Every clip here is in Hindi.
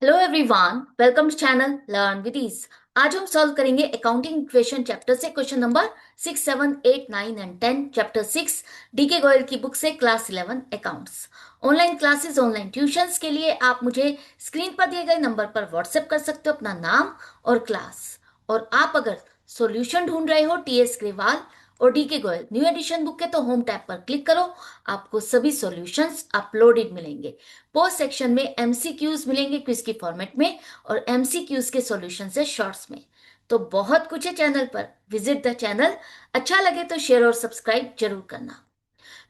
Hello everyone, welcome to channel learn with ease. आज हम सॉल्व करेंगे अकाउंटिंग इक्वेशन चैप्टर से question number 6, 7, 8, 9 and 10। Chapter 6 DK Goyal की बुक से class 11 accounts. Online classes, online tuitions के लिए आप मुझे स्क्रीन पर दिए गए नंबर पर व्हाट्सएप कर सकते हो अपना नाम और क्लास। और आप अगर सॉल्यूशन ढूंढ रहे हो टीएस ग्रेवाल और DK Goyal new edition book के, तो होम टैब पर क्लिक करो। आपको सभी सॉल्यूशंस अपलोडेड मिलेंगे। पोस्ट सेक्शन में एमसीक्यूज मिलेंगे क्विज की फॉर्मेट में, और एमसीक्यूज के सॉल्यूशन है शॉर्ट्स में। तो बहुत कुछ है चैनल पर, विजिट द चैनल। अच्छा लगे तो शेयर और सब्सक्राइब जरूर करना।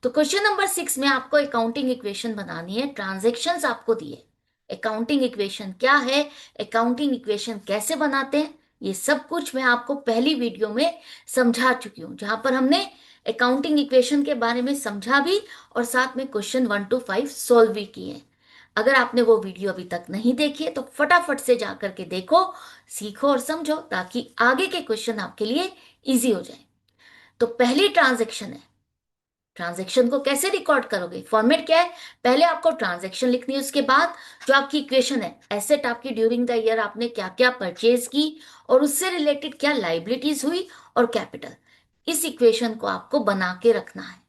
तो क्वेश्चन नंबर 6 में आपको अकाउंटिंग इक्वेशन बनानी है। ट्रांजैक्शंस आपको दिए। अकाउंटिंग इक्वेशन क्या है, अकाउंटिंग इक्वेशन कैसे बनाते हैं, ये सब कुछ मैं आपको पहली वीडियो में समझा चुकी हूं, जहां पर हमने अकाउंटिंग इक्वेशन के बारे में समझा भी और साथ में क्वेश्चन 1 to 5 सॉल्व भी किए। अगर आपने वो वीडियो अभी तक नहीं देखी है तो फटाफट से जाकर के देखो, सीखो और समझो, ताकि आगे के क्वेश्चन आपके लिए इजी हो जाए। तो पहली ट्रांजैक्शन है। ट्रांजैक्शन को कैसे रिकॉर्ड करोगे, फॉर्मेट क्या है? पहले आपको ट्रांजैक्शन लिखनी है, उसके बाद जो आपकी इक्वेशन है, एसेट आपकी ड्यूरिंग द ईयर आपने क्या क्या परचेज की और उससे रिलेटेड क्या लाइबिलिटीज हुई और कैपिटल, इस इक्वेशन को आपको बना के रखना है।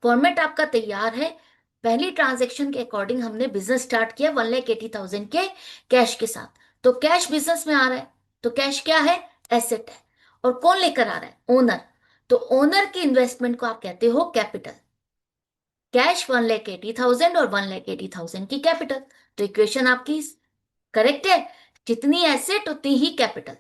फॉर्मेट आपका तैयार है। पहली ट्रांजैक्शन के अकॉर्डिंग हमने बिजनेस स्टार्ट किया 1,80,000 के कैश के साथ। तो कैश बिजनेस में आ रहा है, तो कैश क्या है? एसेट है। और कौन लेकर आ रहा है? ओनर। तो ओनर की इन्वेस्टमेंट को आप कहते हो कैपिटल। कैश 1,80,000 और 1,80,000 की कैपिटल। तो इक्वेशन आपकी करेक्ट है। जितनी एसेट उतनी ही कैपिटल।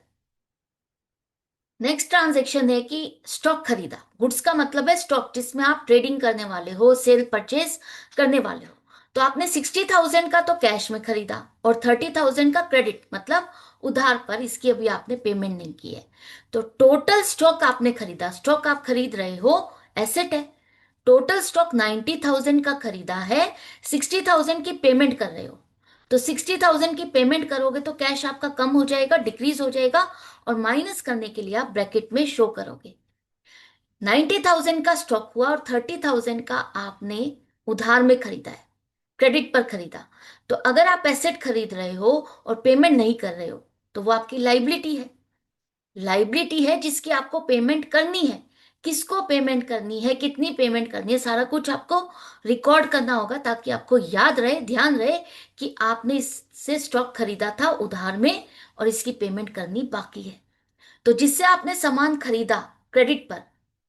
नेक्स्ट ट्रांजेक्शन है कि स्टॉक खरीदा। गुड्स का मतलब है स्टॉक, जिसमें आप ट्रेडिंग करने वाले हो, सेल परचेज करने वाले हो। तो आपने 60,000 का तो कैश में खरीदा और 30,000 का क्रेडिट, मतलब उधार पर, इसकी अभी आपने पेमेंट नहीं की है। तो टोटल स्टॉक आपने खरीदा। स्टॉक आप खरीद रहे हो, एसेट है। टोटल स्टॉक 90,000 का खरीदा है, 60,000 की पेमेंट कर रहे हो। तो 60,000 की पेमेंट करोगे तो कैश आपका कम हो जाएगा, डिक्रीज हो जाएगा, और माइनस करने के लिए आप ब्रैकेट में शो करोगे। 90,000 का स्टॉक हुआ और 30,000 का आपने उधार में खरीदा है, क्रेडिट पर खरीदा। तो अगर आप एसेट खरीद रहे हो और पेमेंट नहीं कर रहे हो तो वो आपकी लाइबिलिटी है। लाइबिलिटी है जिसकी आपको पेमेंट करनी है। किसको पेमेंट करनी है, कितनी पेमेंट करनी है, सारा कुछ आपको रिकॉर्ड करना होगा, ताकि आपको याद रहे, ध्यान रहे कि आपने इससे स्टॉक खरीदा था उधार में और इसकी पेमेंट करनी बाकी है। तो जिससे आपने सामान खरीदा क्रेडिट पर,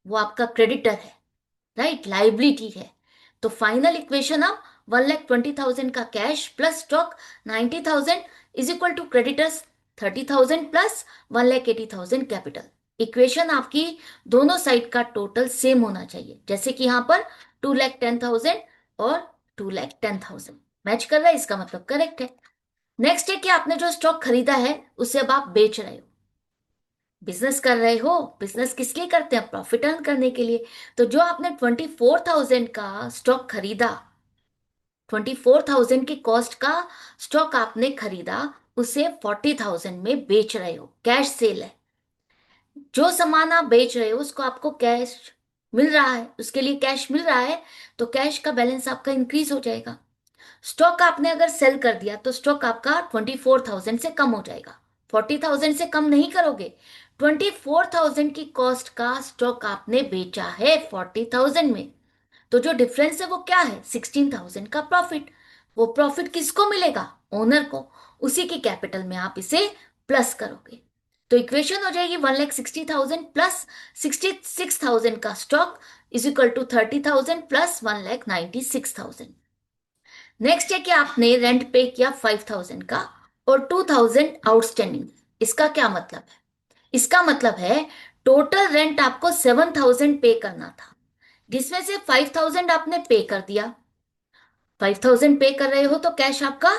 वो आपका क्रेडिटर है, राइट, लाइबिलिटी है। तो फाइनल इक्वेशन अब 1,20,000 का cash plus stock 90,000 is equal to creditors 30,000 plus 1,80,000 capital. Equation आपकी दोनों साइड का टोटल सेम होना चाहिए, जैसे कि यहां पर 2,10,000 और 2,10,000 मैच कर रहा है, इसका मतलब करेक्ट है। नेक्स्ट है कि आपने जो स्टॉक खरीदा है उसे अब आप बेच रहे हो। बिजनेस कर रहे हो। बिजनेस किस लिए करते हैं? प्रॉफिट अर्न करने के लिए। तो जो आपने 24,000 का स्टॉक खरीदा, 24,000 की कॉस्ट का स्टॉक आपने खरीदा, उसे 40,000 में बेच रहे हो। कैश सेल है। जो सामान आप बेच रहे हो उसको आपको कैश मिल रहा है, उसके लिए कैश मिल रहा है, तो कैश का बैलेंस आपका इंक्रीज हो जाएगा। स्टॉक आपने अगर सेल कर दिया तो स्टॉक आपका 24,000 से कम हो जाएगा। 40,000 से कम नहीं करोगे। 24,000 की कॉस्ट का स्टॉक आपने बेचा है 40,000 में। तो जो डिफरेंस है वो क्या है? 16,000 का प्रॉफिट। वो प्रॉफिट किसको मिलेगा? ओनर को। उसी की कैपिटल में आप इसे प्लस करोगे। तो इक्वेशन हो जाएगी 1,60,000 प्लस 66,000 का stock is equal to 30,000 plus 1,96,000। Next है कि आपने रेंट पे किया 5,000 का और 2,000 आउटस्टैंडिंग। इसका क्या मतलब है? इसका मतलब है टोटल रेंट आपको 7,000 पे करना था, जिसमें से 5,000 आपने पे कर दिया। 5,000 पे कर रहे हो तो कैश आपका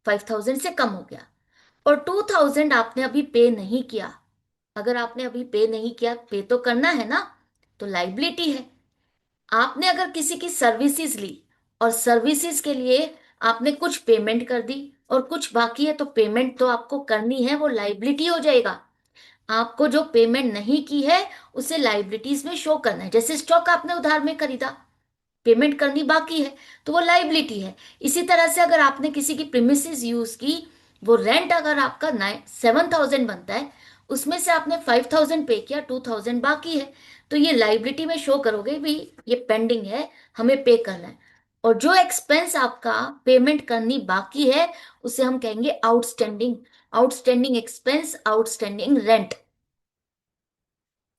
5,000 से कम हो गया। और 2,000 आपने अभी पे नहीं किया। अगर आपने अभी पे नहीं किया, पे तो करना है ना, तो लाइबिलिटी है। आपने अगर किसी की सर्विसेज ली और सर्विसेज के लिए आपने कुछ पेमेंट कर दी और कुछ बाकी है, तो पेमेंट तो आपको करनी है, वो लाइबिलिटी हो जाएगा। आपको जो पेमेंट नहीं की है उसे लाइबिलिटीज में शो करना है। जैसे स्टॉक आपने उधार में खरीदा, पेमेंट करनी बाकी है, तो वो लाइबिलिटी है। इसी तरह से अगर आपने किसी की प्रीमिसेस यूज की वो रेंट अगर आपका 7,000 बनता है, उसमें से आपने 5,000 पे किया, 2,000 बाकी है, तो ये लाइबिलिटी में शो करोगे भी, ये पेंडिंग है, हमें पे करना है। और जो एक्सपेंस आपका पेमेंट करनी बाकी है उसे हम कहेंगे outstanding, outstanding expense, outstanding rent.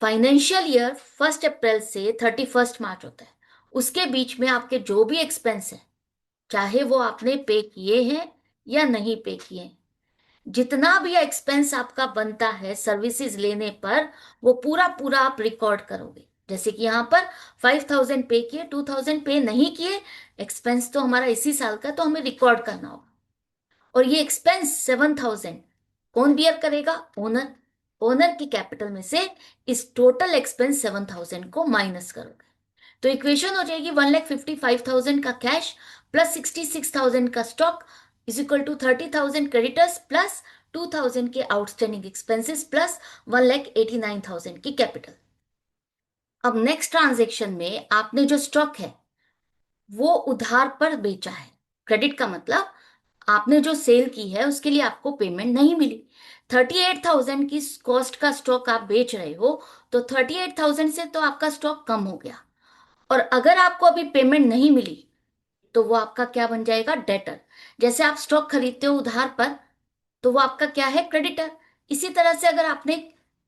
Financial year 1 अप्रैल से 31 मार्च होता है, उसके बीच में आपके जो भी एक्सपेंस है, चाहे वो आपने पे किए हैं या नहीं पे किए हैं, जितना भी एक्सपेंस आपका बनता है सर्विसेज लेने पर, वो पूरा पूरा आप रिकॉर्ड करोगे। जैसे कि यहाँ पर 5,000 पे किए, 2,000 पे नहीं किए, एक्सपेंस तो हमारा इसी साल का, तो हमें रिकॉर्ड करना होगा। और ये एक्सपेंस 7,000 कौन बियर करेगा? ओनर। ओनर की कैपिटल में से इस टोटल एक्सपेंस 7,000 को माइनस करोगे, तो इक्वेशन हो जाएगी 1,55,000 का कैश प्लस 66,000 का stock is equal to 30,000 creditors plus 2,000 के आउटस्टैंडिंग एक्सपेंसेस प्लस 1,89,000 की कैपिटल। अब नेक्स्ट ट्रांजेक्शन में आपने जो स्टॉक है वो उधार पर बेचा है। क्रेडिट का मतलब आपने जो सेल की है उसके लिए आपको पेमेंट नहीं मिली। 38,000 की कॉस्ट का स्टॉक आप बेच रहे हो, तो 38,000 से तो आपका स्टॉक कम हो गया। और अगर आपको अभी पेमेंट नहीं मिली तो वो आपका क्या बन जाएगा? डेटर। जैसे आप स्टॉक खरीदते हो उधार पर, तो वो आपका क्या है? क्रेडिटर। इसी तरह से अगर आपने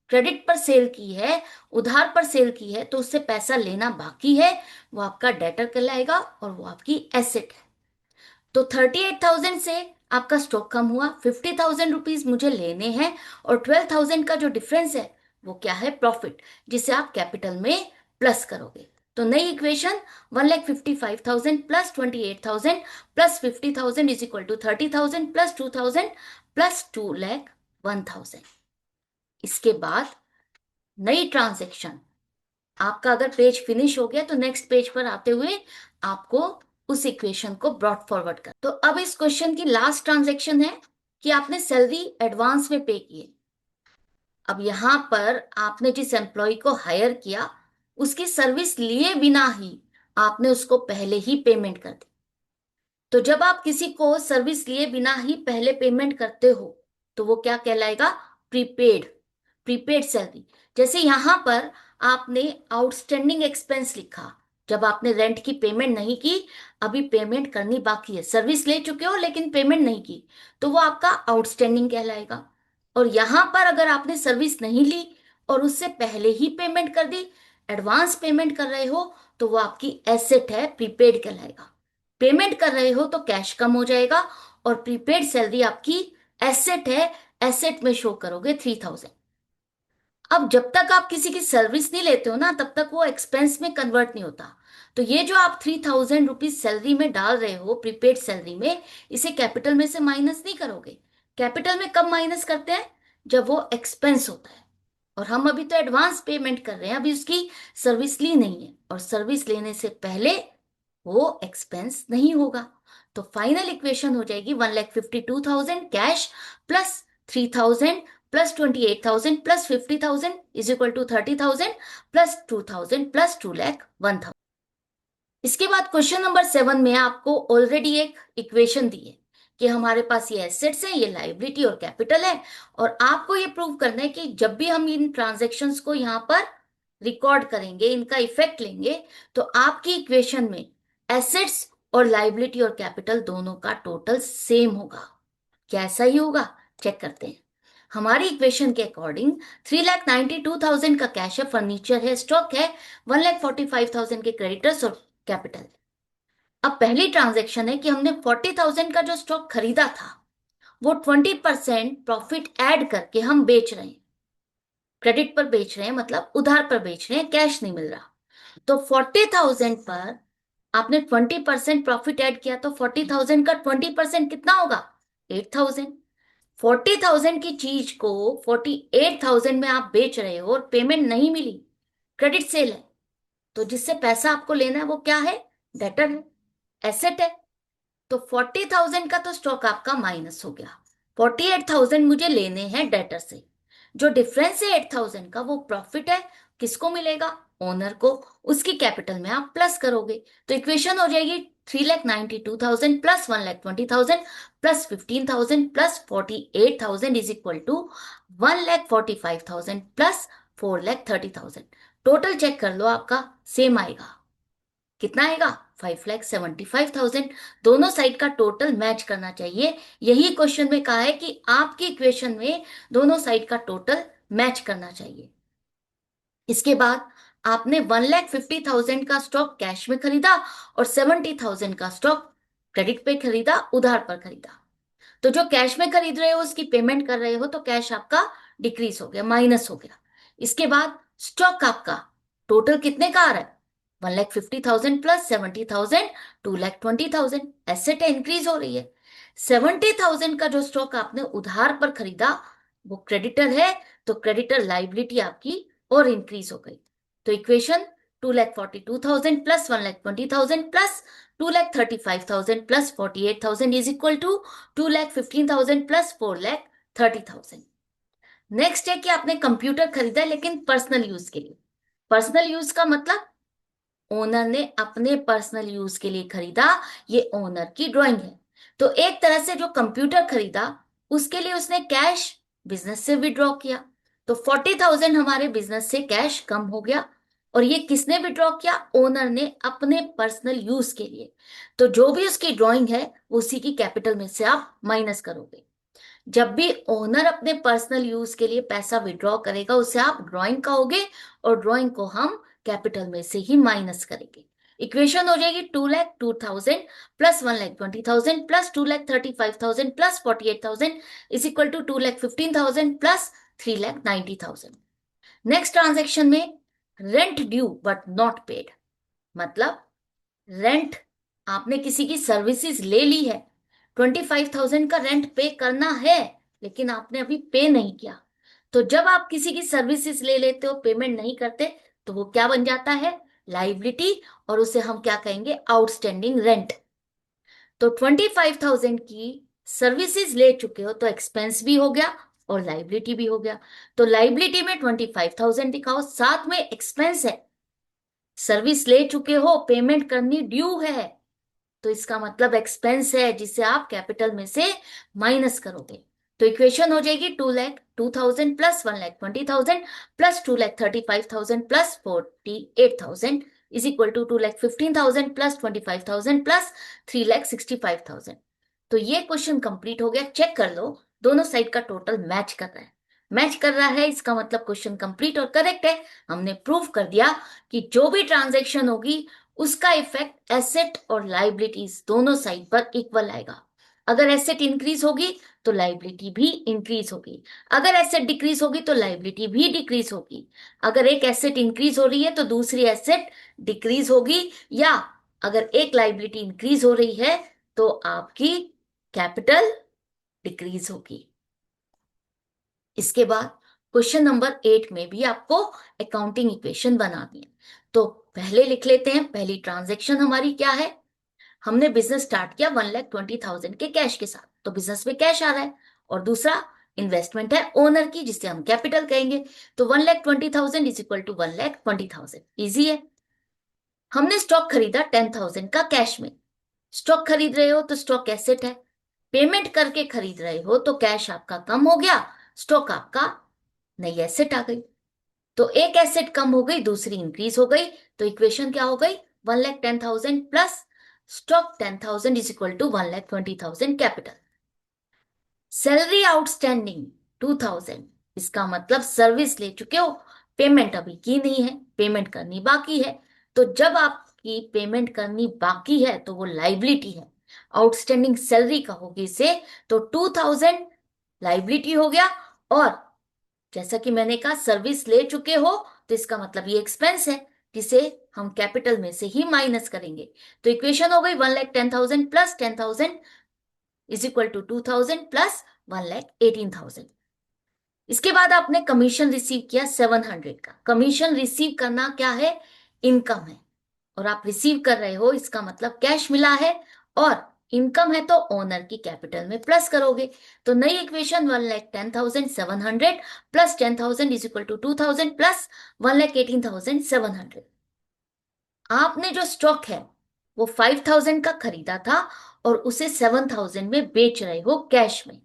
क्रेडिट पर सेल की है, उधार पर सेल की है, तो उससे पैसा लेना बाकी है, वो आपका डेटर कहलाएगा और वो आपकी एसेट है। तो 38,000 से आपका स्टॉक कम हुआ, 50,000 रुपीज मुझे लेने हैं, और 12,000 का जो डिफरेंस है वो क्या है? प्रॉफिट, जिसे आप कैपिटल में प्लस करोगे। तो नई equation 1,55,000 plus 28,000 plus 50,000 is equal to 30,000 plus 2,000 plus 2,01,000। इसके बाद नई ट्रांजेक्शन, आपका अगर पेज फिनिश हो गया तो नेक्स्ट पेज पर आते हुए आपको उस इक्वेशन को ब्रॉट फॉरवर्ड कर। तो अब इस क्वेश्चन की लास्ट ट्रांजैक्शन है कि आपने सैलरी एडवांस में पे किए। अब यहां पर आपने जिस एम्प्लॉय को हायर किया उसकी सर्विस लिए बिना ही आपने उसको पहले ही पेमेंट कर दी। तो जब आप किसी को सर्विस लिए बिना ही पहले पेमेंट करते हो तो वो क्या कहलाएगा? Prepaid, prepaid salary. जैसे यहां पर आपने आउटस्टैंडिंग एक्सपेंस लिखा, जब आपने रेंट की पेमेंट नहीं की, अभी पेमेंट करनी बाकी है, सर्विस ले चुके हो लेकिन पेमेंट नहीं की, तो वो आपका आउटस्टैंडिंग कहलाएगा। और यहां पर अगर आपने सर्विस नहीं ली और उससे पहले ही पेमेंट कर दी, एडवांस पेमेंट कर रहे हो, तो वो आपकी एसेट है, प्रीपेड कहलाएगा। पेमेंट कर रहे हो तो कैश कम हो जाएगा, और प्रीपेड सैलरी आपकी एसेट है, एसेट में शो करोगे 3,000। अब जब तक आप किसी की सर्विस नहीं लेते हो ना, तब तक वो एक्सपेंस में कन्वर्ट नहीं होता। तो ये जो आप 3,000 रुपीज सैलरी में डाल रहे हो, प्रीपेड सैलरी में, इसे कैपिटल में से माइनस नहीं करोगे। कैपिटल में कब माइनस करते हैं? जब वो एक्सपेंस होता है। और हम अभी तो एडवांस पेमेंट कर रहे हैं, अभी उसकी सर्विस ली नहीं है, और सर्विस लेने से पहले वो एक्सपेंस नहीं होगा। तो फाइनल इक्वेशन हो जाएगी 1,52,000 cash plus 3,000 plus 28,000 plus 50,000 is equal to 30,000 plus 2,000 plus 2,01,000। इसके बाद क्वेश्चन नंबर 7 में आपको ऑलरेडी एक इक्वेशन दी है कि हमारे पास ये एसेट्स है, ये लाइबिलिटी और कैपिटल है, और आपको ये प्रूव करना है कि जब भी हम इन ट्रांजेक्शन्स को यहाँ पर रिकॉर्ड करेंगे, इनका इफेक्ट लेंगे, तो आपकी इक्वेशन में एसेट्स और लाइबिलिटी और कैपिटल दोनों का टोटल सेम होगा। क्या ऐसा ही होगा? चेक करते हैं। हमारी इक्वेशन के अकॉर्डिंग 3,92,000 का कैश है, फर्नीचर है, स्टॉक है, 1,45,000 के क्रेडिटर्स और कैपिटल है। अब पहली ट्रांजैक्शन है कि हमने 40,000 का जो स्टॉक खरीदा था वो 20% प्रॉफिट ऐड करके हम बेच रहे हैं। क्रेडिट पर बेच रहे हैं मतलब उधार पर बेच रहे हैं, कैश नहीं मिल रहा। तो 40,000 पर आपने 20% प्रॉफिट ऐड किया, तो 40,000 का 20% कितना होगा? 8,000। 40,000 की चीज को 48,000 में आप बेच रहे हो और पेमेंट नहीं मिली, क्रेडिट सेल है, तो जिससे पैसा आपको लेना है वो क्या है? डेटर है, एसेट है। तो 40,000 का तो स्टॉक आपका माइनस हो गया, 48,000 मुझे लेने हैं डेटर से। जो डिफरेंस है 8,000 का वो प्रॉफिट है, किसको मिलेगा? ओनर को। उसकी कैपिटल में आप प्लस करोगे, तो इक्वेशन हो जाएगी 3,92,000 plus 1,20,000 plus 15,000 plus 48,000 is equal to 1,45,000 plus 4,30,000। Total check कर लो, आपका सेम आएगा। कितना आएगा? 5,75,000। दोनों साइड का टोटल मैच करना चाहिए। यही क्वेश्चन में कहा है कि आपकी इक्वेशन में दोनों साइड का टोटल मैच करना चाहिए। इसके बाद आपने 1,50,000 का स्टॉक कैश में खरीदा और 70,000 का स्टॉक क्रेडिट पे खरीदा, उधार पर खरीदा। तो जो कैश में खरीद रहे हो उसकी पेमेंट कर रहे हो, तो कैश आपका डिक्रीज हो गया, माइनस हो गया। इसके बाद स्टॉक आपका टोटल कितने का आ रहा है? 1,50,000 प्लस 70,000, 2,20,000। एसेट इंक्रीज हो रही है। 70,000 का जो स्टॉक आपने उधार पर खरीदा वो क्रेडिटर है, तो क्रेडिटर लाइबिलिटी आपकी और इंक्रीज हो गई। तो equation 2,42,000 plus 1,20,000 plus 2,35,000 plus 48,000 is equal to 2,15,000 plus 4,30,000। Next है कि आपने कंप्यूटर खरीदा लेकिन पर्सनल यूज के लिए। पर्सनल यूज का मतलब ओनर ने अपने पर्सनल यूज के लिए खरीदा, ये ओनर की ड्राइंग है। तो एक तरह से जो कंप्यूटर खरीदा उसके लिए उसने कैश बिजनेस से विड्रॉ किया, तो 40,000 हमारे बिजनेस से कैश कम हो गया। और ये किसने विड्रॉ किया? ओनर ने अपने पर्सनल यूज के लिए। तो जो भी उसकी ड्राइंग है उसी की कैपिटल में से आप माइनस करोगे। जब भी ओनर अपने पर्सनल यूज के लिए पैसा विड्रॉ करेगा उसे आप ड्राइंग कहोगे, और ड्राइंग को हम कैपिटल में से ही माइनस करेंगे। इक्वेशन हो जाएगी 2,02,000 plus 1,20,000 plus 2,35,000 plus 48,000 is equal to 2,15,000 plus 3,90,000। Next transaction में rent due but not paid, मतलब रेंट आपने किसी की सर्विसेज ले ली है, 25,000 का रेंट पे करना है लेकिन आपने अभी पे नहीं किया। तो जब आप किसी की सर्विसेज ले लेते हो, पेमेंट नहीं करते, तो वो क्या बन जाता है? लाइबिलिटी, और उसे हम क्या कहेंगे? Outstanding rent. तो 25,000 की सर्विसेज ले चुके हो तो एक्सपेंस भी हो गया और लाइबिलिटी भी हो गया। तो लाइबिलिटी में 25,000 दिखाओ, साथ में एक्सपेंस है। सर्विस ले चुके हो, पेमेंट करनी ड्यू है, तो इसका मतलब एक्सपेंस है जिसे आप कैपिटल में से माइनस करोगे। तो इक्वेशन हो जाएगी 2,02,000 plus 1,20,000 plus 2,35,000 plus 48,000 is equal to 2,15,000 plus 25,000 plus 3,65,000। तो ये क्वेश्चन कंप्लीट हो गया। चेक कर लो, दोनों साइड का टोटल मैच कर रहा है। मैच कर रहा है इसका मतलब क्वेश्चन कंप्लीट और करेक्ट है। हमने प्रूव कर दिया कि जो भी ट्रांजैक्शन होगी उसका इफेक्ट एसेट और लाइबिलिटीज दोनों साइड पर इक्वल आएगा। अगर एसेट इंक्रीज होगी तो लाइबिलिटी भी इंक्रीज होगी, अगर एसेट डिक्रीज होगी तो लाइबिलिटी भी डिक्रीज होगी। अगर एक एसेट इंक्रीज हो रही है तो दूसरी एसेट डिक्रीज होगी, या अगर एक लाइबिलिटी इंक्रीज हो रही है तो आपकी कैपिटल डिक्रीज होगी। इसके बाद क्वेश्चन नंबर 8 में भी आपको अकाउंटिंग इक्वेशन बनानी है। तो पहले लिख लेते हैं, पहली ट्रांजैक्शन हमारी क्या है? हमने बिजनेस स्टार्ट किया 1,20,000 के कैश के साथ, तो बिजनेस में कैश आ रहा है। और दूसरा इन्वेस्टमेंट है ओनर की जिसे हम कैपिटल कहेंगे। तो 1,20,000 इज इक्वल टू 1,20,000, इजी है। हमने स्टॉक खरीदा 10,000 का कैश में। स्टॉक खरीद रहे हो तो स्टॉक एसेट है, पेमेंट करके खरीद रहे हो तो कैश आपका कम हो गया, स्टॉक आपका नई एसेट आ गई। तो एक एसेट कम हो गई, दूसरी इंक्रीज हो गई। तो इक्वेशन क्या हो गई? 1,10,000 plus stock 10,000 is equal to 1,20,000 capital. Salary outstanding 2,000, इसका मतलब सर्विस ले चुके हो, पेमेंट अभी की नहीं है, पेमेंट करनी बाकी है। तो जब आपकी पेमेंट करनी बाकी है तो वो लाइबिलिटी है, आउटस्टैंडिंग सैलरी का होगी इसे। तो 2,000 लाइबिलिटी हो गया, और जैसा कि मैंने कहा सर्विस ले चुके हो तो इसका मतलब ये एक्सपेंस है जिसे हम कैपिटल में से ही माइनस करेंगे। तो इक्वेशन हो गई 1,10,000 plus 10,000 is equal to 2,000 plus 1,18,000। इसके बाद आपने कमीशन रिसीव किया 700 का। कमीशन रिसीव करना क्या है? इनकम है, और आप रिसीव कर रहे हो इसका मतलब कैश मिला है, और इनकम है तो ओनर की कैपिटल में प्लस करोगे। तो नई equation 1,10,700 plus 10,000 is equal to 2,000 plus 1,18,700। आपने जो स्टॉक है वो 5,000 का खरीदा था और उसे 7,000 में बेच रहे हो कैश में।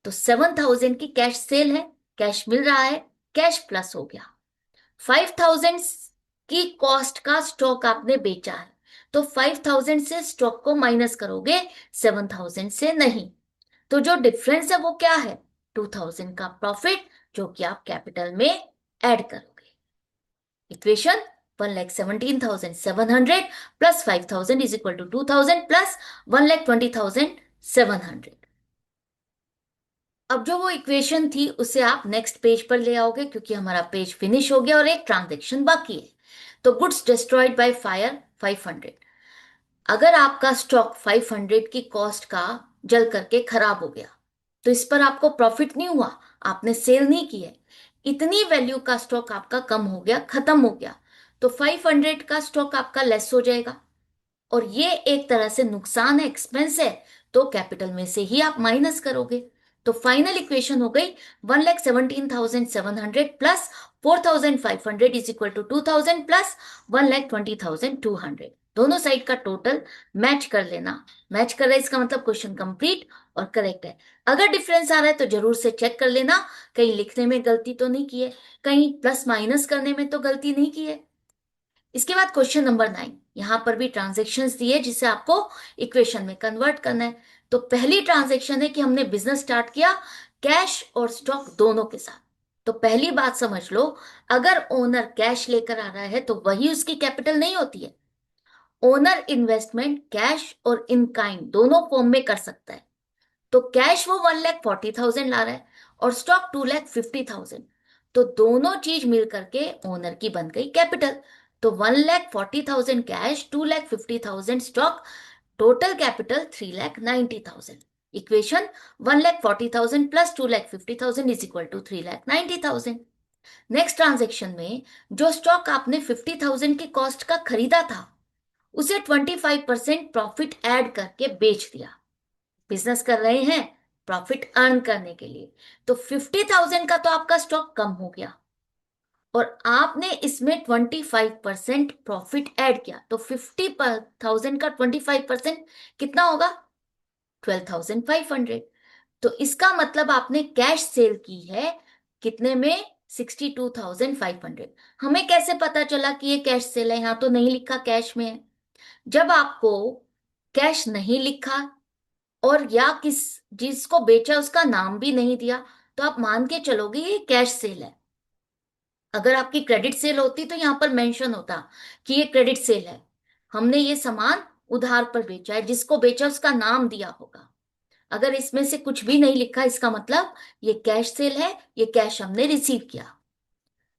तो 7,000 की कैश सेल है, कैश मिल रहा है, कैश प्लस हो गया। 5,000 की कॉस्ट का स्टॉक आपने बेचा है, तो 5,000 से स्टॉक को माइनस करोगे, 7,000 से नहीं। तो जो डिफरेंस है वो क्या है? 2,000 का प्रॉफिट, जो कि आप कैपिटल में ऐड करोगे। Equation 1,17,700 plus 5,000 is equal to 2,000 plus 1,20,700। अब जो वो इक्वेशन थी उसे आप नेक्स्ट पेज पर ले आओगे, क्योंकि हमारा पेज फिनिश हो गया और एक ट्रांजेक्शन बाकी है। तो गुड्स डिस्ट्रॉयड बाय फायर 500। अगर आपका स्टॉक 500 की कॉस्ट का जल करके खराब हो गया, तो इस पर आपको प्रॉफिट नहीं हुआ, आपने सेल नहीं की है, इतनी वैल्यू का स्टॉक आपका कम हो गया, खत्म हो गया, तो 500 का स्टॉक आपका लेस हो जाएगा। और ये एक तरह से नुकसान है, एक्सपेंस है, तो कैपिटल में से ही आप माइनस करोगे। तो फाइनल इक्वेशन हो गई 1,17,700 plus 4,500 is equal to 2,000 plus 1,20,200। दोनों साइड का टोटल मैच कर लेना। मैच कर रहा है इसका मतलब क्वेश्चन कंप्लीट और करेक्ट है। अगर डिफरेंस आ रहा है तो जरूर से चेक कर लेना, कहीं लिखने में गलती तो नहीं की है, कहीं प्लस माइनस करने में तो गलती नहीं की है। इसके बाद क्वेश्चन नंबर 9, यहां पर भी ट्रांजेक्शन्स दिए जिसे आपको इक्वेशन में कन्वर्ट करना है। तो पहली ट्रांजेक्शन है कि हमने बिजनेस स्टार्ट किया कैश और स्टॉक दोनों के साथ। तो पहली बात समझ लो, अगर ओनर कैश लेकर आ रहा है तो वही उसकी कैपिटल नहीं होती है। ओनर इन्वेस्टमेंट कैश और इन काइंड दोनों फॉर्म में कर सकता है। तो कैश वो 1,40,000 ला रहा है और स्टॉक 2,50,000। तो दोनों चीज मिल करके ओनर की बन गई कैपिटल। तो 1,40,000 cash, 2,50,000 stock, total capital 3,90,000। Equation 1,40,000 plus 2,50,000 is equal to 3,90,000। Next transaction में जो स्टॉक आपने 50,000 की कॉस्ट का खरीदा था, उसे 25% प्रॉफिट ऐड करके बेच दिया। बिजनेस कर रहे हैं प्रॉफिट अर्न करने के लिए। तो 50,000 का तो आपका स्टॉक कम हो गया और आपने इसमें 25% प्रॉफिट ऐड किया, तो 50,000 का 25% कितना होगा? 12,500। तो इसका मतलब आपने कैश सेल की है कितने में? 62,500। हमें कैसे पता चला कि ये कैश सेल है? यहां तो नहीं लिखा कैश में है। जब आपको कैश नहीं लिखा और या किस जिसको बेचा उसका नाम भी नहीं दिया, तो आप मान के चलोगे ये कैश सेल है। अगर आपकी क्रेडिट सेल होती तो यहां पर मेंशन होता कि ये क्रेडिट सेल है, हमने ये सामान उधार पर बेचा है, जिसको बेचा उसका नाम दिया होगा। अगर इसमें से कुछ भी नहीं लिखा, इसका मतलब ये कैश सेल है, ये कैश हमने रिसीव किया।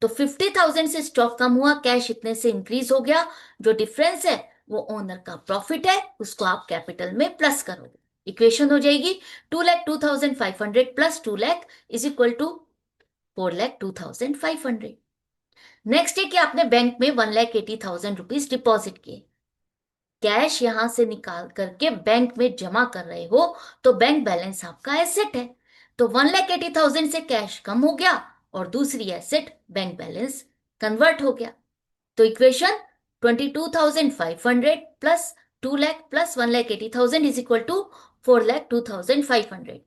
तो 50,000 से स्टॉक कम हुआ, कैश इतने से इंक्रीज हो गया। जो डिफरेंस है वो ओनर का प्रॉफिट है, उसको आप कैपिटल में प्लस करोगे। इक्वेशन हो जाएगी 2,02,500 plus 2,00,000 is equal to 4,02,500। Next है कि आपने बैंक में 1,80,000 रुपीज डिपॉजिट किए, कैश यहां से निकाल करके बैंक में जमा कर रहे हो, तो बैंक बैलेंस आपका एसेट है। तो 1,80,000 से कैश कम हो गया और दूसरी एसेट बैंक बैलेंस कन्वर्ट हो गया। तो equation 22,500 plus 2,00,000 plus 1,80,000 is equal to 4,02,500।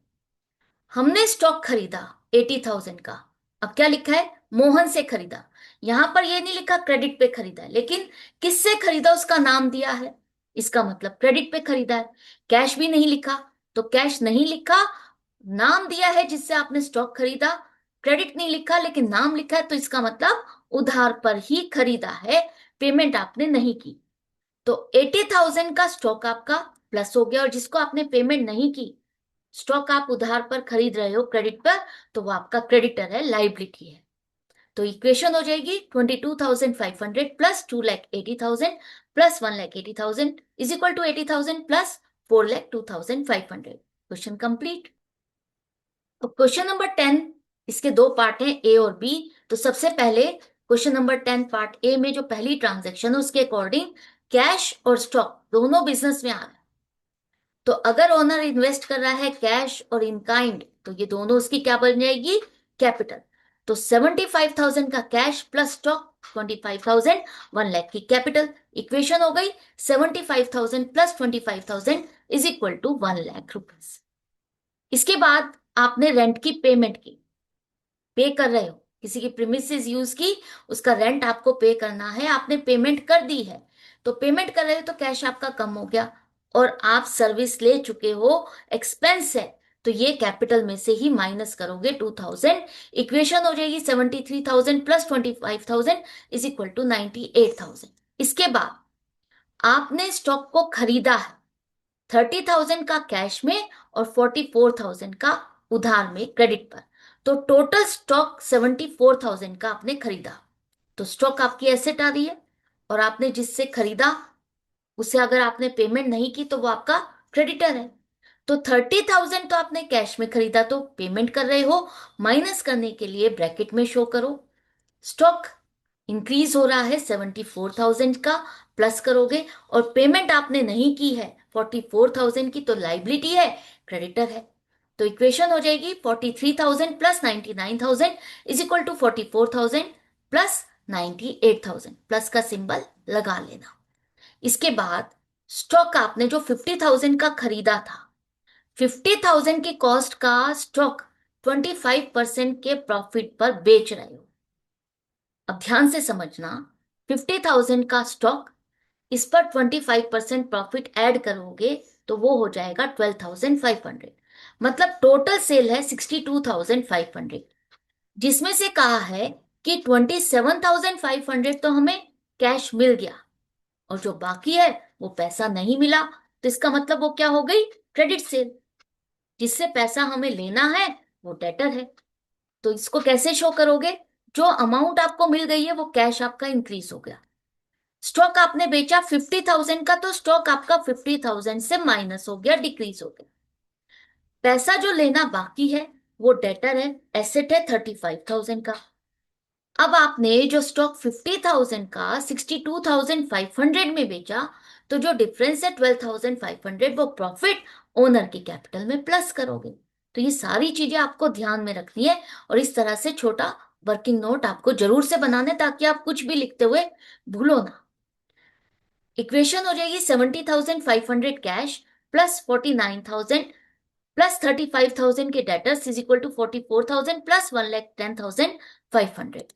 हमने स्टॉक खरीदा 80,000 का। अब क्या लिखा है? मोहन से खरीदा। यहां पर यह नहीं लिखा क्रेडिट पे खरीदा है, लेकिन किससे खरीदा उसका नाम दिया है, इसका मतलब क्रेडिट पे खरीदा है। कैश भी नहीं लिखा, तो कैश नहीं लिखा, नाम दिया है जिससे आपने स्टॉक खरीदा। क्रेडिट नहीं लिखा लेकिन नाम लिखा है, तो इसका मतलब उधार पर ही खरीदा है, पेमेंट आपने नहीं की। तो 80,000 का स्टॉक आपका प्लस हो गया, और जिसको आपने पेमेंट नहीं की, स्टॉक आप उधार पर खरीद रहे हो क्रेडिट पर, तो वो आपका क्रेडिटर है, लाइबिलिटी है। तो इक्वेशन हो जाएगी 22,500 plus 2,80,000 plus 1,80,000 is equal to 80,000 plus 4,02,500। Question complete. तो क्वेश्चन नंबर 10, इसके दो पार्ट हैं, ए और बी। तो सबसे पहले क्वेश्चन नंबर 10 पार्ट ए में जो पहली ट्रांजेक्शन है उसके अकॉर्डिंग कैश और स्टॉक दोनों बिजनेस में आ रहा है। तो अगर ओनर इन्वेस्ट कर रहा है कैश और इन काइंड, तो ये दोनों उसकी क्या बन जाएगी? कैपिटल। तो 75,000 का कैश प्लस स्टॉक 25,000, 1 लाख की कैपिटल। इक्वेशन हो गई 75,000 plus 25,000 is equal to 1 lakh rupees. इसके बाद आपने रेंट की पेमेंट की, पे कर रहे हो, किसी की प्रीमिसेस यूज की, उसका रेंट आपको पे करना है, आपने पेमेंट कर दी है। तो पेमेंट कर रहे हो तो कैश आपका कम हो गया, और आप सर्विस ले चुके हो, एक्सपेंस है, तो ये कैपिटल में से ही माइनस करोगे 2,000। इक्वेशन हो जाएगी 73,000 प्लस 25,000 इज इक्वल टू 98,000। इसके बाद आपने स्टॉक को खरीदा है 30,000 का कैश में और 44,000 का उधार में क्रेडिट पर, तो टोटल स्टॉक 74,000 का आपने खरीदा। तो स्टॉक आपकी एसेट आ रही है, और आपने जिससे खरीदा उसे अगर आपने पेमेंट नहीं की तो वो आपका क्रेडिटर है। तो 30,000 तो आपने कैश में खरीदा तो पेमेंट कर रहे हो, माइनस करने के लिए ब्रैकेट में शो करो स्टॉक इंक्रीज हो रहा है 74,000 का, प्लस करोगे, और पेमेंट आपने नहीं की है 44,000 की, तो लाइबिलिटी है, क्रेडिटर है। तो इक्वेशन हो जाएगी 43,000 plus 99,000 is equal to 44,000 plus 98,000, plus का सिंबल लगा लेना। इसके बाद स्टॉक आपने जो 50,000 का खरीदा था, 50,000 की कॉस्ट का स्टॉक 25% के प्रॉफिट पर बेच रहे हो। अब ध्यान से समझना, 50,000 का स्टॉक, इस पर 25% प्रॉफिट ऐड करोगे तो वो हो जाएगा 12,500, मतलब टोटल सेल है 62,500, जिसमें से कहा है कि 27,500 तो हमें कैश मिल गया, और जो बाकी है वो पैसा नहीं मिला, तो इसका मतलब वो क्या हो गई, क्रेडिट सेल। जिससे पैसा हमें लेना है वो डेटर है। तो इसको कैसे शो करोगे, जो अमाउंट आपको मिल गई है वो कैश आपका इंक्रीज हो गया। स्टॉक आपने बेचा 50,000 का, तो स्टॉक आपका 50,000 से माइनस हो गया, डिक्रीज हो गया। पैसा जो लेना बाकी है वो डेटर है, एसेट है 35,000 का। अब आपने जो स्टॉक 50,000 का 62,500 में बेचा, तो जो डिफरेंस है 12,500 वो प्रॉफिट ओनर की कैपिटल में प्लस करोगे। तो ये सारी चीजें आपको ध्यान में रखनी है, और इस तरह से छोटा वर्किंग नोट आपको जरूर से बनाना है, ताकि आप कुछ भी लिखते हुए भूलो ना। इक्वेशन हो जाएगी 70,500 कैश प्लस 49,000 प्लस 35,000 के debtors is equal to 44,000 plus 1,10,500।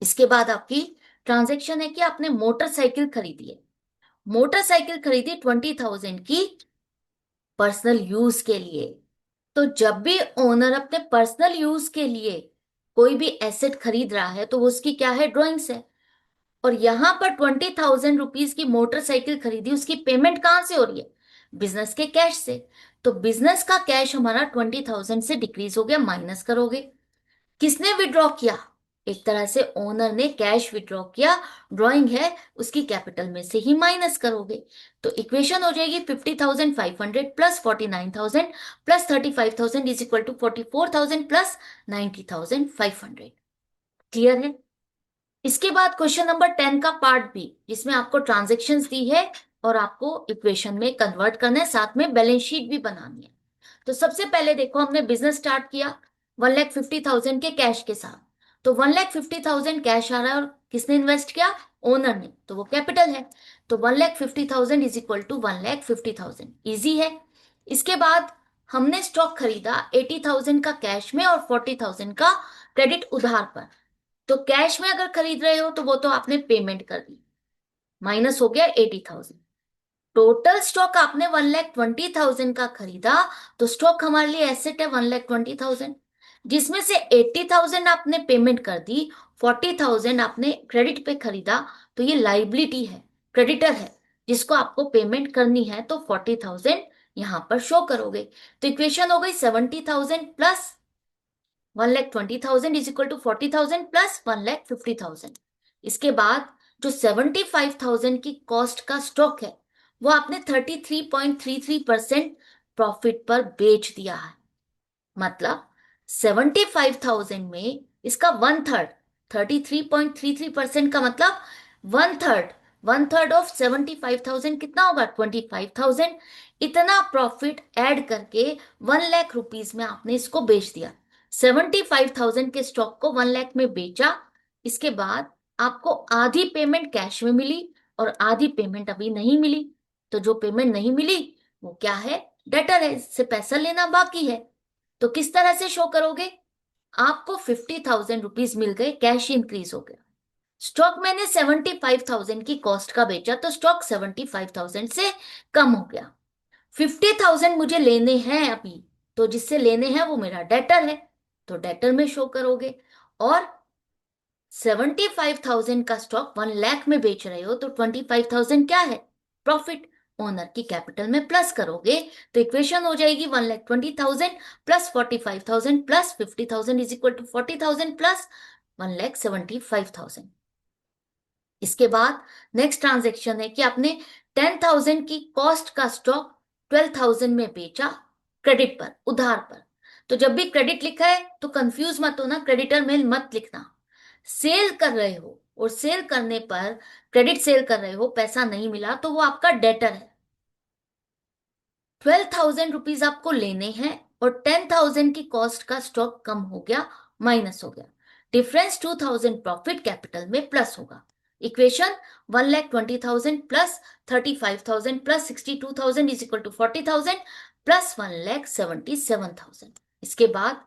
इसके बाद आपकी ट्रांजैक्शन है कि आपने मोटरसाइकिल खरीदी है, मोटरसाइकिल खरीदी 20,000 की पर्सनल यूज के लिए। तो जब भी ओनर अपने पर्सनल यूज के लिए कोई भी एसेट खरीद रहा है तो वो उसकी क्या है, ड्रॉइंग्स है। और यहां पर 20,000 रुपीज की मोटरसाइकिल खरीदी, उसकी पेमेंट कहां से हो रही है, बिजनेस के कैश से। तो बिजनेस का कैश हमारा 20,000 से डिक्रीज हो गया, माइनस करोगे। किसने विड्रॉ किया, एक तरह से ओनर ने कैश विड्रॉ किया, ड्राइंग है, उसकी कैपिटल में से ही माइनस करोगे। तो इक्वेशन हो जाएगी 50,500 plus 49,000 plus 35,000 is equal to 44,000 plus 90,500। Clear है। इसके बाद क्वेश्चन नंबर 10 का पार्ट बी, जिसमें आपको ट्रांजेक्शन्स दी है और आपको इक्वेशन में कन्वर्ट करना है, साथ में बैलेंस शीट भी बनानी है। तो सबसे पहले देखो, हमने बिजनेस स्टार्ट किया 1,50,000 के कैश के साथ। तो 1,50,000 कैश आ रहा है, और किसने इन्वेस्ट किया, ओनर ने, तो वो कैपिटल है। तो 1,50,000 इज इक्वल टू 1,50,000, इजी है। इसके बाद हमने स्टॉक खरीदा 80,000 का कैश में और 40,000 का क्रेडिट उधार पर। तो कैश में अगर खरीद रहे हो तो वो तो आपने पेमेंट कर दी, माइनस हो गया 80,000। टोटल स्टॉक आपने 1,20,000 का खरीदा, तो स्टॉक हमारे लिए एसेट है 1,20,000, जिसमें से 80,000 आपने पेमेंट कर दी, 40,000 आपने क्रेडिट पे खरीदा, तो ये लाइबिलिटी है, क्रेडिटर है, जिसको आपको पेमेंट करनी है। तो 40,000 यहां पर शो करोगे। तो इक्वेशन हो गई 70,000 plus 1,20,000 is equal to 40,000 plus 1,50,000। इसके बाद जो 75,000 की कॉस्ट का स्टॉक है वो आपने 33.33% प्रॉफिट पर बेच दिया है। मतलब 75,000 में इसका 1/3, 33.33% का मतलब 1/3, 1/3 ऑफ 75,000 कितना होगा, 25,000। इतना प्रॉफिट ऐड करके 1 लाख रुपीज में आपने इसको बेच दिया। 75,000 के स्टॉक को 1 लाख में बेचा, इसके बाद आपको आधी पेमेंट कैश में मिली और आधी पेमेंट अभी नहीं मिली। तो जो पेमेंट नहीं मिली वो क्या है, डेटर है, इससे पैसा लेना बाकी है। तो किस तरह से शो करोगे, आपको 50,000 रुपीज मिल गए, कैश इंक्रीज हो गया। स्टॉक मैंने 75,000 की कॉस्ट का बेचा तो स्टॉक 75,000 से कम हो गया। 50,000 मुझे लेने हैं अभी, तो जिससे लेने हैं वो मेरा डेटर है, तो डेटर में शो करोगे। और 75,000 का स्टॉक 1 लाख में बेच रहे हो तो 25,000 क्या है, प्रॉफिट। ओनर की कैपिटल में प्लस करोगे तो इक्वेशन हो जाएगी 1,20,000 plus 45,000 plus 50,000 is equal to 40,000 plus 1,75,000। इसके बाद नेक्स्ट ट्रांजेक्शन है कि आपने 10,000 की कॉस्ट का स्टॉक 12,000 में बेचा, क्रेडिट पर, उधार पर। तो जब भी क्रेडिट लिखा है तो कंफ्यूज मत होना, क्रेडिटर में मत लिखना। सेल कर रहे हो और सेल करने पर, क्रेडिट सेल कर रहे हो, पैसा नहीं मिला तो वो आपका डेटर है। 12,000 रुपीज आपको लेने हैं और 10,000 की कॉस्ट का स्टॉक कम हो गया, माइनस हो गया। डिफरेंस 2,000 प्रॉफिट कैपिटल में प्लस होगा। Equation 1,20,000 plus 35,000 plus 62,000 is equal to 40,000 plus 1,77,000। इसके बाद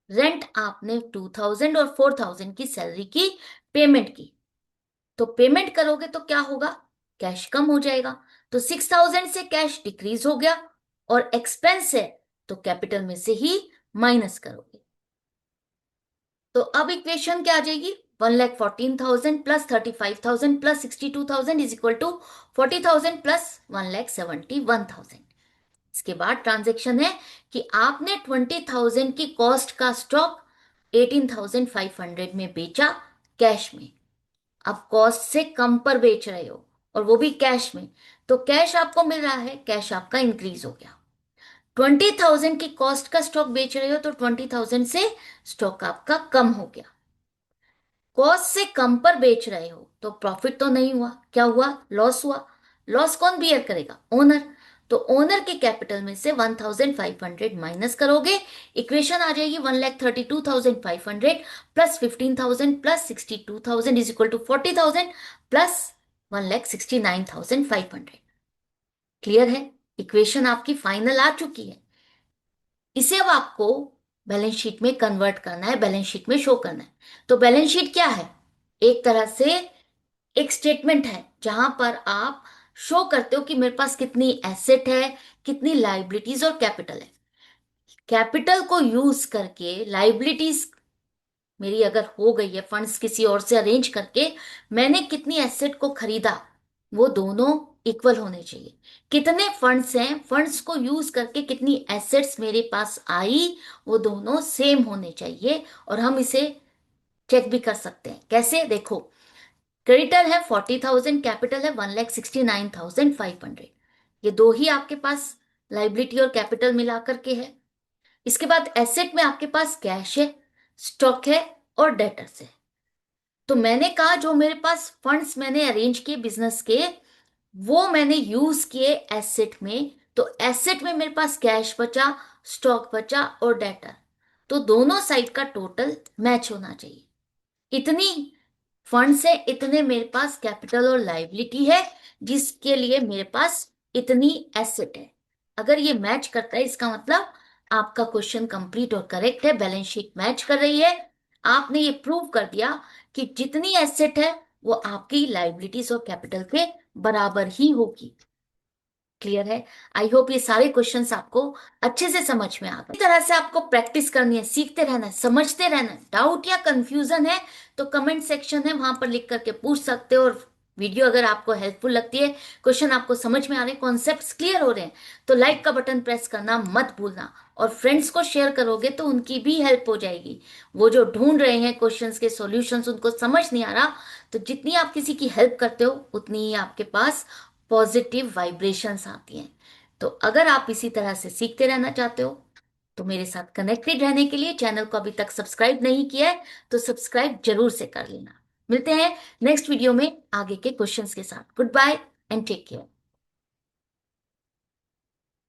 रेंट आपने 2,000 और 4,000 की सैलरी की पेमेंट की। तो पेमेंट करोगे तो क्या होगा, कैश कम हो जाएगा। तो 6,000 से कैश डिक्रीज हो गया और एक्सपेंस है तो कैपिटल में से ही माइनस करोगे। तो अब इक्वेशन क्या आ जाएगी, 1,14,000 plus 35,000 plus 62,000 is equal to 40,000 plus 1,71,000। इसके बाद ट्रांजेक्शन है कि आपने 20,000 की कॉस्ट का स्टॉक 18,500 में बेचा, कैश में। आप कॉस्ट से कम पर बेच रहे हो और वो भी कैश में, तो कैश आपको मिल रहा है, कैश आपका इंक्रीज हो गया। 20,000 की कॉस्ट का स्टॉक बेच रहे हो तो 20,000 से स्टॉक आपका कम हो गया। कॉस्ट से कम पर बेच रहे हो तो प्रॉफिट तो नहीं हुआ, क्या हुआ, लॉस हुआ। लॉस कौन बियर करेगा, ओनर। तो ओनर के कैपिटल में से 1,500 माइनस करोगे, इक्वेशन आ जाएगी 1,32,500 plus 15,000 plus 62,000 is equal to 40,000 plus 1,69,500। Clear है, इक्वेशन आपकी फाइनल आ चुकी है। इसे अब आपको बैलेंस शीट में कन्वर्ट करना है, बैलेंस शीट में शो करना है। तो बैलेंस शीट क्या है, एक तरह से एक स्टेटमेंट है जहां पर आप शो करते हो कि मेरे पास कितनी एसेट है, कितनी लाइबिलिटीज और कैपिटल है। कैपिटल को यूज करके लाइबिलिटीज मेरी अगर हो गई है, फंड्स किसी और से अरेंज करके मैंने कितनी एसेट को खरीदा, वो दोनों इक्वल होने चाहिए। कितने फंड्स हैं, फंड्स को यूज करके कितनी एसेट्स मेरे पास आई, वो दोनों सेम होने चाहिए। और हम इसे चेक भी कर सकते हैं, कैसे, देखो। क्रेडिटर है 40,000, कैपिटल है 1,69,500। ये दो ही आपके पास लाइबिलिटी और कैपिटल मिला करके है। इसके बाद एसेट में आपके पास कैश है, स्टॉक है और डेटर्स है। तो मैंने कहा जो मेरे पास फंड्स मैंने अरेंज किए बिजनेस के, वो मैंने यूज किए एसेट में। तो एसेट में मेरे पास कैश बचा, स्टॉक बचा और डेटर। तो दोनों साइड का टोटल मैच होना चाहिए। इतनी फंड्स है, इतने मेरे पास कैपिटल और लाइबिलिटी है, जिसके लिए मेरे पास इतनी एसेट है। अगर ये मैच करता है इसका मतलब आपका क्वेश्चन कंप्लीट और करेक्ट है, बैलेंस शीट मैच कर रही है। आपने ये प्रूव कर दिया कि जितनी एसेट है वो आपकी लाइबिलिटीज और कैपिटल के बराबर ही होगी। क्लियर है, आई होप ये सारे क्वेश्चंस आपको अच्छे से समझ में आ गए। इस तरह से आपको प्रैक्टिस करनी है, सीखते रहना है, समझते रहना है। डाउट या कंफ्यूजन है तो कमेंट सेक्शन है, वहां पर लिख करके पूछ सकते हो। और वीडियो अगर आपको हेल्पफुल लगती है, क्वेश्चन आपको समझ में आ रहे हैं, कॉन्सेप्ट्स क्लियर हो रहे हैं, तो लाइक का बटन प्रेस करना मत भूलना। और फ्रेंड्स को शेयर करोगे तो उनकी भी हेल्प हो जाएगी। वो जो ढूंढ रहे हैं क्वेश्चंस के सॉल्यूशंस, उनको समझ नहीं आ रहा, तो जितनी आप किसी की हेल्प करते हो उतनी ही आपके पास पॉजिटिव वाइब्रेशंस आती हैं। तो अगर आप इसी तरह से सीखते रहना चाहते हो तो मेरे साथ कनेक्टेड रहने के लिए चैनल को अभी तक सब्सक्राइब नहीं किया है तो सब्सक्राइब जरूर से कर लेना। मिलते हैं नेक्स्ट वीडियो में आगे के क्वेश्चंस के साथ। Goodbye and take care.